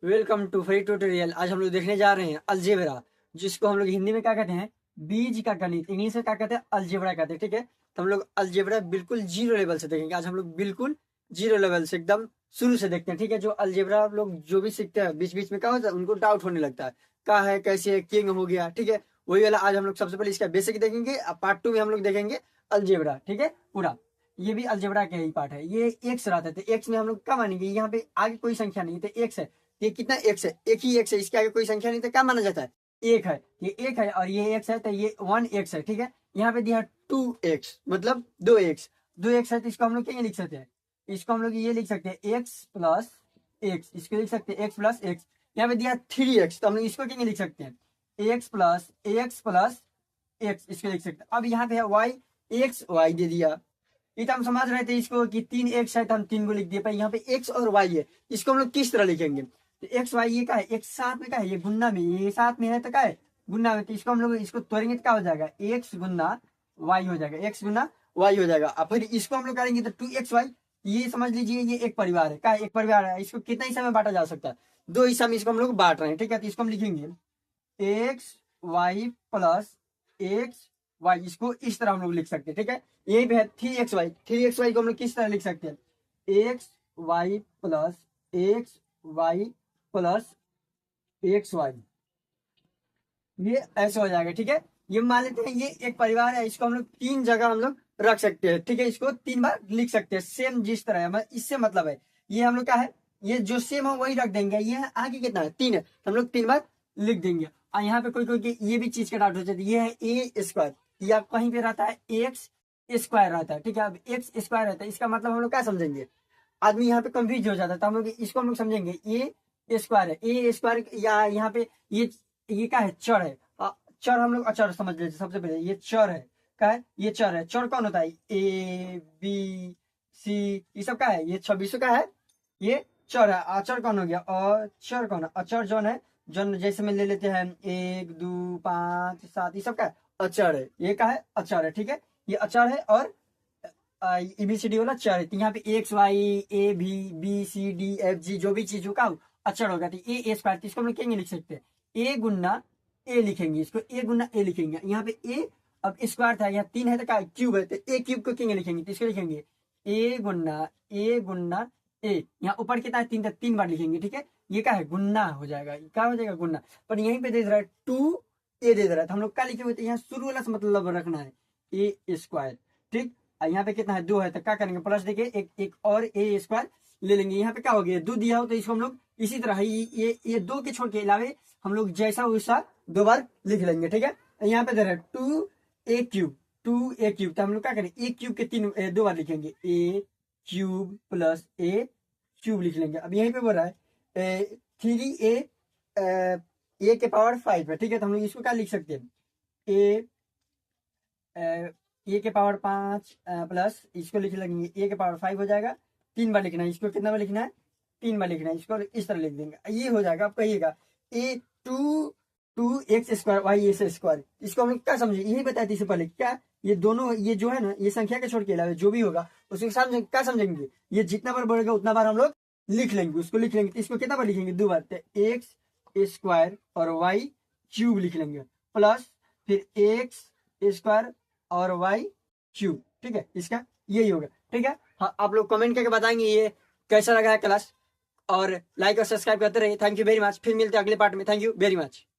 Welcome to free tutorial. आज हम लोग देखने जा रहे हैं अलजेब्रा, जिसको हम लोग हिंदी में क्या कहते हैं, बीज का गणित। इंग्लिश में क्या कहते हैं, अलजेब्रा कहते हैं। ठीक है, तो हम लोग अलजेब्रा बिल्कुल जीरो लेवल से देखेंगे। आज हम लोग बिल्कुल जीरो लेवल से एकदम शुरू से देखते हैं। ठीक है, जो अलजेब्रा आप लोग जो भी सीखते हैं बीच बीच में क्या होता है, उनको डाउट होने लगता है, क्या है कैसे है, किंग हो गया। ठीक है, वही वाला आज हम लोग सबसे पहले इसका बेसिक देखेंगे। पार्ट 2 में हम लोग देखेंगे अलजेब्रा। ठीक है, पूरा ये भी अलजेब्रा का ही पार्ट है। ये एक्स रहता है, तो एक्स में हम लोग क्या मानेंगे, यहाँ पे आगे कोई संख्या नहीं है तो एक्स है। ये कितना एक्स है, एक ही एक्स है, इसके आगे कोई संख्या नहीं तो क्या माना जाता है, एक है। ये एक है और ये एक्स है, तो ये 1x है। ठीक है, यहाँ पे दिया 2x मतलब 2x। 2x है तो इसको हम लोग क्या लिख सकते हैं, इसको हम लोग ये लिख सकते हैं एक्स प्लस एक्स। इसको लिख सकते हैं एक्स प्लस एक्स। यहाँ पे दिया 3x, तो हम लोग इसको क्या लिख सकते हैं, एक्स प्लस एक्स। इसको लिख सकते हैं। अब यहाँ पे है वाई, एक्स वाई दे दिया। ये तो हम समझ रहे थे इसको कि 3x है तो हम 3 को लिख दिए, पर यहाँ पे x और y है। इसको हम लोग किस तरह लिखेंगे, तो एक्स वाई ये क्या है, एक साथ में क्या है, ये गुन्ना में, ये साथ में है तो क्या है, गुन्ना में। तो इसको हम लोग इसको तोड़ेंगे तो क्या हो जाएगा, एक्स गुन्ना वाई हो जाएगा, एक्स गुन्ना वाई हो जाएगा। और फिर इसको हम लोग करेंगे तो 2xy। ये समझ लीजिए ये एक परिवार है, क्या एक परिवार है। इसको कितना हिस्सा में बांटा जा सकता है, 2 हिस्सा में इसको हम लोग बांट रहे हैं। ठीक है, तो इसको हम लिखेंगे x y plus x y. इसको इस तरह हम लोग लिख सकते हैं। ठीक है, यही पे है 3xy। 3xy को हम लोग किस तरह लिख सकते हैं, x y plus x y plus x y. ये ऐसे हो जाएगा। ठीक है, ये मान लेते हैं ये एक परिवार है, इसको हम लोग 3 जगह हम लोग रख सकते हैं। ठीक है, इसको 3 बार लिख सकते हैं सेम जिस तरह है। इससे मतलब है ये हम लोग क्या है, ये जो सेम है वही रख देंगे। ये आगे कितना है, 3 है, तो हम लोग 3 बार लिख देंगे। और यहाँ पे कोई कोई ये भी चीज का डाउट हो जाता है, ये है ए स्क्वायर, या कहीं पे रहता है एक्स स्क्वायर रहता है। ठीक है, अब एक्स स्क्वायर रहता है, इसका मतलब हम लोग क्या समझेंगे, आदमी यहाँ पे कंफ्यूज हो जाता है, तो हम लोग इसको हम लोग समझेंगे ए स्क्वायर है। ए स्क्वायर या यहाँ पे ये क्या है, चर है। चर हम लोग अचर समझ लेते सबसे पहले, ये चर है। क्या है, ये चर है। चर कौन होता है, ए बी सी, ये सब क्या है, ये 26 का है, ये चर है। अचर कौन हो गया, अचर कौन है, अचर जौन है, जौन जैसे में ले लेते हैं 1 2 5 7, ये सब क्या है, अचर है। ये क्या है, अचर है। ठीक है, ये अचर है और एबीसीडी वाला चर है। तो यहाँ पे एक्स वाई ए भी b c d f g जो भी चीज होगा अचर होगा। तो ए स्क्वायर, तो इसको हम लोग क्या लिख सकते हैं, ए गुन्ना ए लिखेंगे, इसको ए गुन्ना ए लिखेंगे। यहाँ पे ए अब स्क्वायर था, यहाँ 3 है तो क्या क्यूब है, तो ए क्यूब को क्या लिखेंगे, तो इसको लिखेंगे ए गुन्ना ए। यहाँ ऊपर कितना है, 3 था, 3 बार लिखेंगे। ठीक है, ये क्या है, गुन्ना हो जाएगा, क्या हो जाएगा, गुन्ना। पर यहीं पे दे रहा है 2 ए दे रहा है, तो हम लोग क्या लिखे हुए थे, यहाँ शुरू वाला से मतलब रखना है ए स्क्वायर। ठीक, यहाँ पे कितना है, 2 है, तो क्या करेंगे, प्लस देखिए एक और ए स्क्वायर ले लेंगे। यहाँ पे क्या हो गया, 2 दिया हो तो इसको हम लोग इसी तरह ही ये 2 के छोड़ के अलावे हम लोग जैसा वैसा 2 बार लिख लेंगे। ठीक है, यहाँ पे दे रहा है 2a क्यूब, तो हम लोग क्या करें, ए क्यूब के 2 बार लिखेंगे, ए क्यूब प्लस ए क्यूब लिख लेंगे। अब यहीं पे बोल रहा है 3a के पावर 5 है। ठीक है, तो हम लोग इसको क्या लिख सकते हैं, ए के पावर 5 प्लस इसको लिख लेंगे ए के पावर 5 हो जाएगा। 3 बार लिखना है, इसको कितना बार लिखना है, 3 बार लिखना है। इसको इस तरह लिख देंगे, ये हो जाएगा। आप कहिएगा a 2 x square y s square. इसको हम लोग क्या समझे, यही बताया थी इससे पहले, क्या ये दोनों ये जो है ना, ये संख्या के छोड़ के अलावा जो भी होगा उसके साथ क्या समझेंगे, ये जितना बार बढ़ेगा उतना बार हम लोग लिख लेंगे, उसको लिख लेंगे। तो इसको कितना बार लिखेंगे, 2 बार, तो एक्स स्क्वायर और वाई क्यूब लिख लेंगे, प्लस फिर एक्स स्क्वायर और वाई क्यूब। ठीक है, इसका यही होगा। ठीक है, हाँ, आप लोग कमेंट करके बताएंगे ये कैसा लगा है क्लास, और लाइक और सब्सक्राइब करते रहिए। थैंक यू वेरी मच, फिर मिलते हैं अगले पार्ट में। Thank you very much.